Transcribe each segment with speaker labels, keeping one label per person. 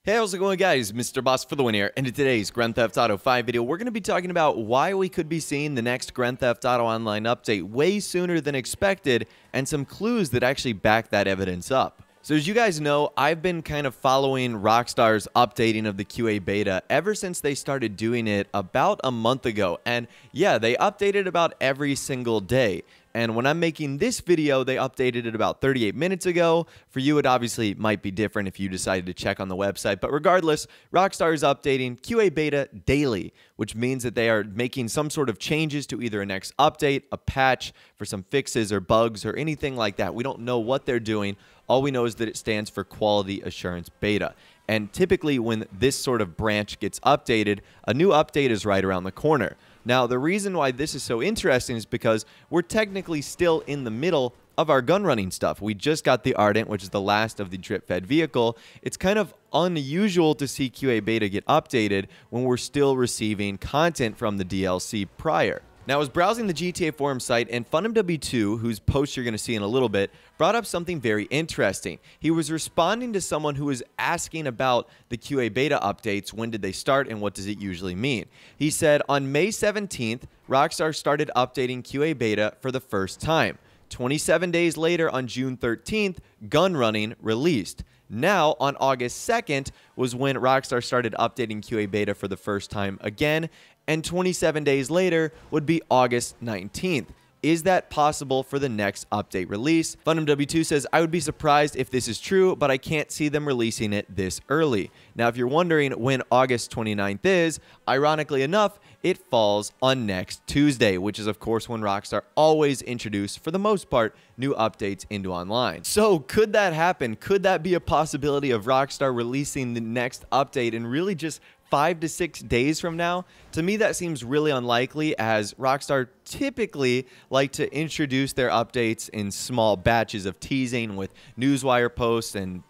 Speaker 1: Hey, how's it going, guys? Mr. Boss for the win here, and in today's Grand Theft Auto 5 video, we're going to be talking about why we could be seeing the next Grand Theft Auto Online update way sooner than expected, and some clues that actually back that evidence up. So as you guys know, I've been kind of following Rockstar's updating of the QA beta ever since they started doing it about a month ago, and yeah, they updated about every single day. And when I'm making this video, they updated it about 38 minutes ago. For you, it obviously might be different if you decided to check on the website. But regardless, Rockstar is updating QA beta daily, which means that they are making some sort of changes to either a next update, a patch for some fixes or bugs or anything like that. We don't know what they're doing. All we know is that it stands for Quality Assurance Beta. And typically when this sort of branch gets updated, a new update is right around the corner. Now, the reason why this is so interesting is because we're technically still in the middle of our gun running stuff. We just got the Ardent, which is the last of the drip-fed vehicle. It's kind of unusual to see QA beta get updated when we're still receiving content from the DLC prior. Now, I was browsing the GTA forum site, and FOXY'S, whose post you're going to see in a little bit, brought up something very interesting. He was responding to someone who was asking about the QA beta updates, when did they start, and what does it usually mean. He said, on May 17th, Rockstar started updating QA beta for the first time. 27 days later, on June 13th, gun running released. Now, on August 2nd, was when Rockstar started updating QA beta for the first time again, and 27 days later would be August 19th. Is that possible for the next update release? FOXY'S says, I would be surprised if this is true, but I can't see them releasing it this early. Now, if you're wondering when August 29th is, ironically enough, it falls on next Tuesday, which is, of course, when Rockstar always introduce, for the most part, new updates into online. So, could that happen? Could that be a possibility of Rockstar releasing the next update and really just 5 to 6 days from now? To me, that seems really unlikely, as Rockstar typically like to introduce their updates in small batches of teasing with newswire posts and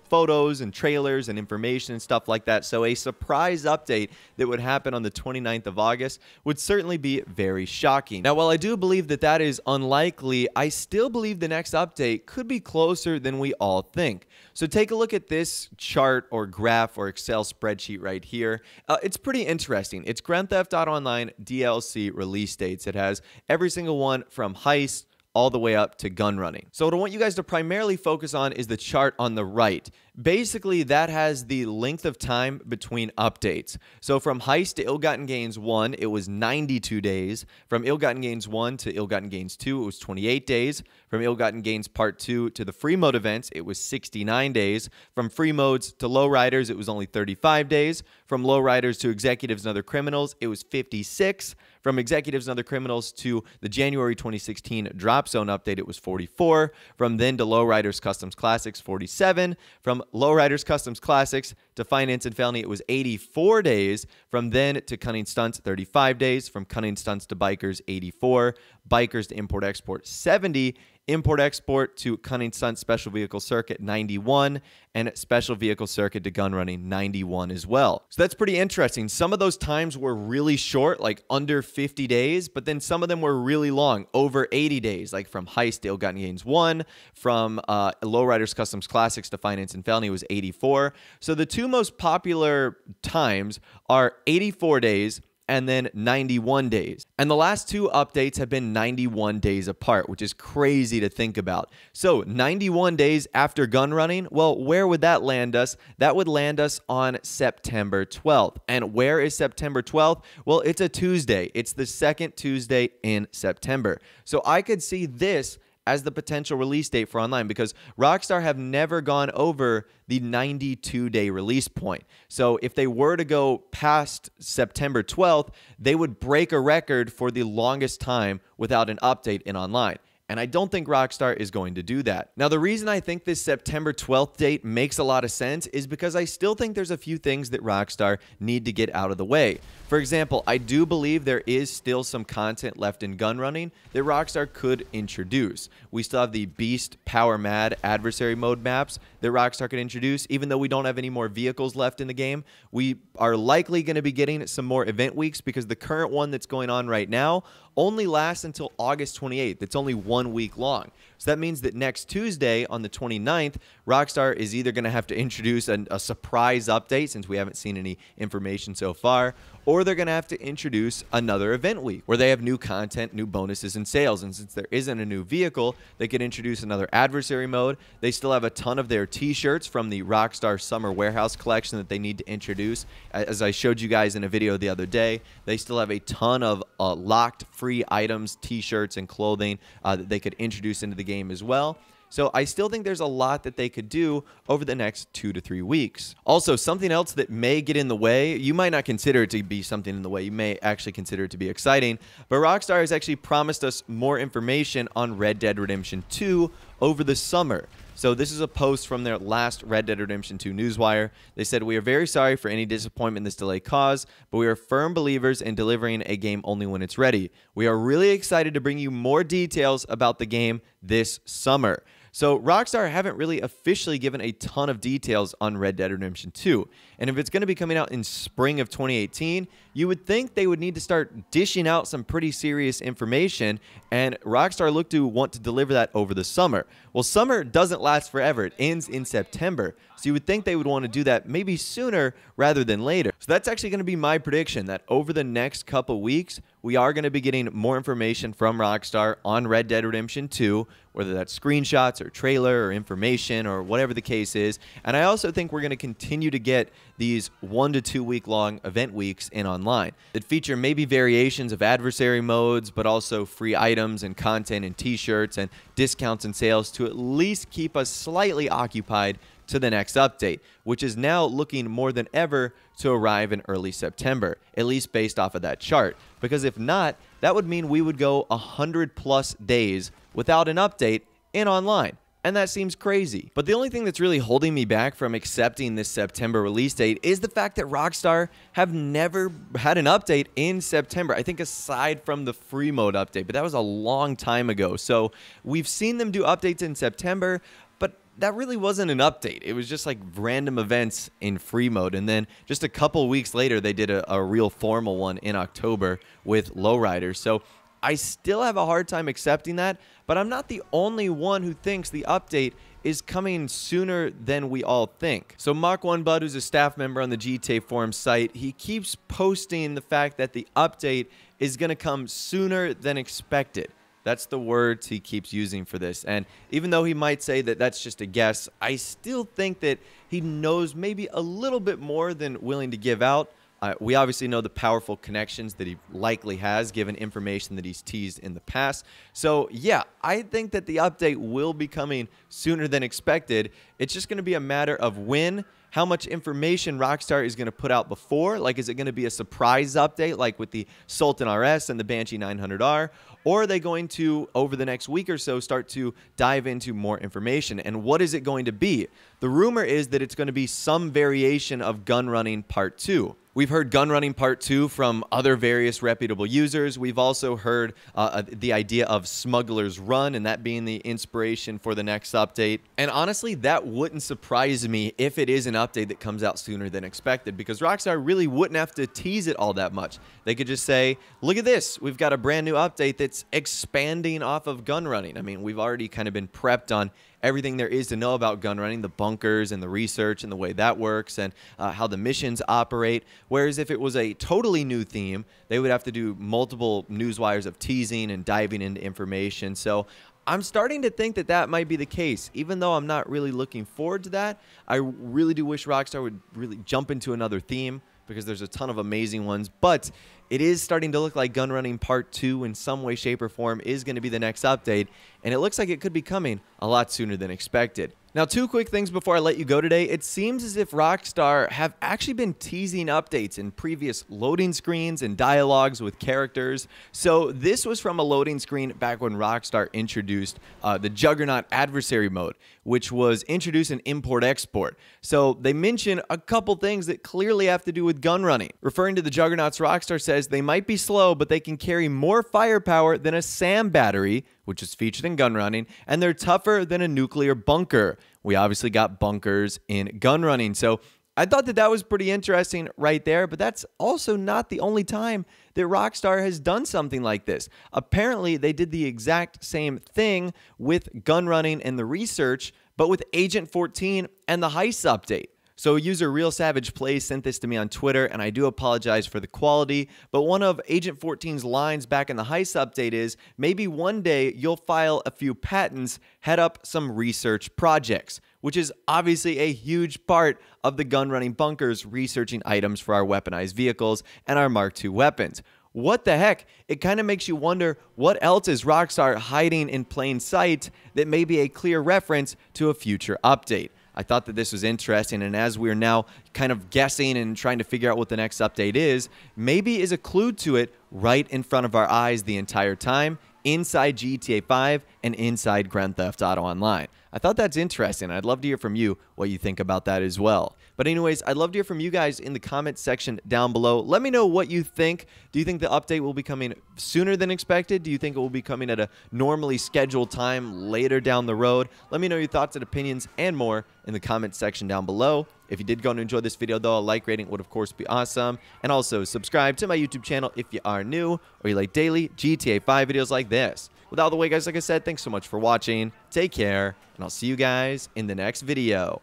Speaker 1: photos and trailers and information and stuff like that. So a surprise update that would happen on the 29th of August would certainly be very shocking. Now, while I do believe that that is unlikely, I still believe the next update could be closer than we all think. So take a look at this chart or graph or Excel spreadsheet right here. It's pretty interesting. It's Grand Theft Auto Online DLC release dates. It has every single one from Heist all the way up to gun running. So what I want you guys to primarily focus on is the chart on the right. Basically, that has the length of time between updates. So from Heist to Ill-Gotten Gains 1, it was 92 days. From Ill-Gotten Gains 1 to Ill-Gotten Gains 2, it was 28 days. From Ill-Gotten Gains Part 2 to the free mode events, it was 69 days. From free modes to lowriders, it was only 35 days. From lowriders to executives and other criminals, it was 56. From executives and other criminals to the January 2016 Drop Zone update, it was 44. From then to lowriders customs classics, 47. From lowriders customs classics to finance and felony, it was 84 days. From then to cunning stunts, 35 days. From cunning stunts to bikers, 84. Bikers to import export, 70. Import-export to cunning stunt special vehicle circuit, 91, and special vehicle circuit to gun running, 91 as well. So that's pretty interesting. Some of those times were really short, like under 50 days, but then some of them were really long, over 80 days, like from Heist to Ill-Gotten Gains 1, from Lowriders Customs Classics to Finance and Felony was 84. So the two most popular times are 84 days and then 91 days. And the last two updates have been 91 days apart, which is crazy to think about. So 91 days after gun running, well, where would that land us? That would land us on September 12th. And where is September 12th? Well, it's a Tuesday. It's the second Tuesday in September. So I could see this as the potential release date for online, because Rockstar have never gone over the 92-day release point. So if they were to go past September 12th, they would break a record for the longest time without an update in online. And I don't think Rockstar is going to do that. Now, the reason I think this September 12th date makes a lot of sense is because I still think there's a few things that Rockstar need to get out of the way. For example, I do believe there is still some content left in gun running that Rockstar could introduce. We still have the Beast Power Mad adversary mode maps that Rockstar could introduce. Even though we don't have any more vehicles left in the game, we are likely going to be getting some more event weeks, because the current one that's going on right now only lasts until August 28th. It's only 1 week long. So that means that next Tuesday on the 29th, Rockstar is either going to have to introduce a surprise update, since we haven't seen any information so far, or they're going to have to introduce another event week where they have new content, new bonuses, and sales. And since there isn't a new vehicle, they could introduce another adversary mode. They still have a ton of their t-shirts from the Rockstar Summer Warehouse collection that they need to introduce. As I showed you guys in a video the other day, they still have a ton of locked free items, t-shirts, and clothing that they could introduce into the game as well. So I still think there's a lot that they could do over the next 2 to 3 weeks. Also, something else that may get in the way, you might not consider it to be something in the way, you may actually consider it to be exciting, but Rockstar has actually promised us more information on Red Dead Redemption 2 over the summer. So this is a post from their last Red Dead Redemption 2 newswire. They said, "We are very sorry for any disappointment this delay caused, but we are firm believers in delivering a game only when it's ready. We are really excited to bring you more details about the game this summer." So Rockstar haven't really officially given a ton of details on Red Dead Redemption 2. And if it's going to be coming out in spring of 2018, you would think they would need to start dishing out some pretty serious information, and Rockstar looked to want to deliver that over the summer. Well, summer doesn't last forever. It ends in September. So you would think they would want to do that maybe sooner rather than later. So that's actually going to be my prediction, that over the next couple weeks, we are going to be getting more information from Rockstar on Red Dead Redemption 2, whether that's screenshots or trailer or information or whatever the case is. And I also think we're going to continue to get these 1 to 2 week long event weeks in online that feature maybe variations of adversary modes, but also free items and content and t-shirts and discounts and sales to at least keep us slightly occupied to the next update, which is now looking more than ever to arrive in early September, at least based off of that chart. Because if not, that would mean we would go 100+ days without an update in online. And that seems crazy. But the only thing that's really holding me back from accepting this September release date is the fact that Rockstar have never had an update in September. I think aside from the free mode update, but that was a long time ago. So we've seen them do updates in September, but that really wasn't an update. It was just like random events in free mode. And then just a couple weeks later, they did a real formal one in October with Lowriders. So I still have a hard time accepting that, but I'm not the only one who thinks the update is coming sooner than we all think. So Mach1Bud, who's a staff member on the GTA forum site, he keeps posting the fact that the update is going to come sooner than expected. That's the words he keeps using for this. And even though he might say that that's just a guess, I still think that he knows maybe a little bit more than willing to give out. We obviously know the powerful connections that he likely has, given information that he's teased in the past. So yeah, I think that the update will be coming sooner than expected. It's just going to be a matter of when, how much information Rockstar is going to put out before. Like, is it going to be a surprise update like with the Sultan RS and the Banshee 900R? Or are they going to, over the next week or so, start to dive into more information? And what is it going to be? The rumor is that it's going to be some variation of Gun Running Part 2. We've heard Gun Running Part 2 from other various reputable users. We've also heard the idea of Smuggler's Run, and that being the inspiration for the next update. And honestly, that wouldn't surprise me if it is an update that comes out sooner than expected, because Rockstar really wouldn't have to tease it all that much. They could just say, look at this, we've got a brand new update that's expanding off of gun running. I mean, we've already kind of been prepped on everything there is to know about gun running, the bunkers and the research and the way that works and how the missions operate. Whereas if it was a totally new theme, they would have to do multiple newswires of teasing and diving into information. So I'm starting to think that that might be the case. Even though I'm not really looking forward to that, I really do wish Rockstar would really jump into another theme, because there's a ton of amazing ones. But it is starting to look like Gun Running Part 2 in some way, shape, or form is going to be the next update, and it looks like it could be coming a lot sooner than expected. Now, two quick things before I let you go today. It seems as if Rockstar have actually been teasing updates in previous loading screens and dialogues with characters. So this was from a loading screen back when Rockstar introduced the Juggernaut adversary mode, which was introduced in import-export. So they mention a couple things that clearly have to do with gun running. Referring to the Juggernauts, Rockstar says they might be slow, but they can carry more firepower than a SAM battery, which is featured in gun running, and they're tougher than a nuclear bunker. We obviously got bunkers in gun running. So I thought that was pretty interesting right there, but that's also not the only time that Rockstar has done something like this. Apparently, they did the exact same thing with gun running and the research, but with Agent 14 and the heist update. So user Real Savage Plays sent this to me on Twitter, and I do apologize for the quality, but one of Agent 14's lines back in the heist update is, maybe one day you'll file a few patents, head up some research projects, which is obviously a huge part of the gun running bunkers researching items for our weaponized vehicles and our Mark II weapons. What the heck? It kind of makes you wonder, what else is Rockstar hiding in plain sight that may be a clear reference to a future update? I thought that this was interesting, and as we're now kind of guessing and trying to figure out what the next update is, maybe is a clue to it right in front of our eyes the entire time, inside GTA 5 and inside Grand Theft Auto Online. I thought that's interesting. I'd love to hear from you what you think about that as well. But anyways, I'd love to hear from you guys in the comments section down below. Let me know what you think. Do you think the update will be coming sooner than expected? Do you think it will be coming at a normally scheduled time later down the road? Let me know your thoughts and opinions and more in the comments section down below. If you did go and enjoy this video, though, a like rating would, of course, be awesome. And also, subscribe to my YouTube channel if you are new or you like daily GTA 5 videos like this. With all the way, guys, like I said, thanks so much for watching. Take care, and I'll see you guys in the next video.